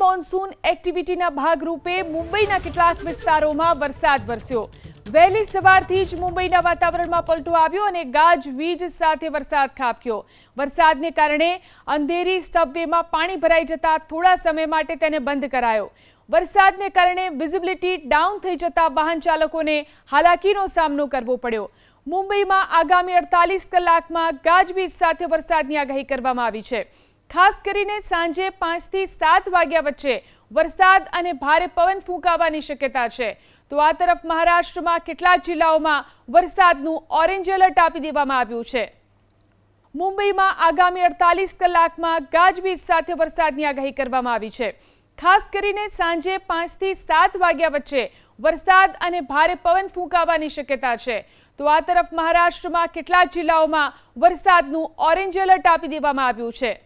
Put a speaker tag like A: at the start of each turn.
A: Monsoon એક્ટિવિટીના ભાગરૂપે મુંબઈના કેટલાક વિસ્તારોમાં વરસાદ વરસ્યો। વહેલી સવારથી જ મુંબઈના વાતાવરણમાં પલટો આવ્યો અને ગાજવીજ સાથે વરસાદ ખાબક્યો। વરસાદને કારણે અંધેરી સબવેમાં પાણી ભરાઈ જતા થોડા સમય માટે તેને બંધ કરાયો। વરસાદને કારણે વિઝિબિલિટી ડાઉન થઈ જતા વાહન ચાલકોને હાલાકીનો સામનો કરવો પડ્યો। મુંબઈમાં આગામી 48 કલાકમાં ગાજવીજ સાથે વરસાદની આગાહી કરવામાં આવી છે। ખાસ કરીને સાંજે 5 થી 7 વાગ્યા વચ્ચે વરસાદ અને ભારે પવન ફૂંકાવાની શક્યતા છે। તો આ તરફ મહારાષ્ટ્રમાં કેટલાક જિલ્લાઓમાં વરસાદનું ઓરેન્જ એલર્ટ આપી દેવામાં આવ્યું છે। મુંબઈમાં આગામી 48 કલાકમાં ગાજવીજ સાથે વરસાદની આગાહી કરવામાં આવી છે। ખાસ કરીને સાંજે 5 થી 7 વાગ્યા વચ્ચે વરસાદ અને ભારે પવન ફૂંકાવાની શક્યતા છે। તો આ તરફ મહારાષ્ટ્રમાં કેટલાક જિલ્લાઓમાં વરસાદનું ઓરેન્જ એલર્ટ આપી દેવામાં આવ્યું છે।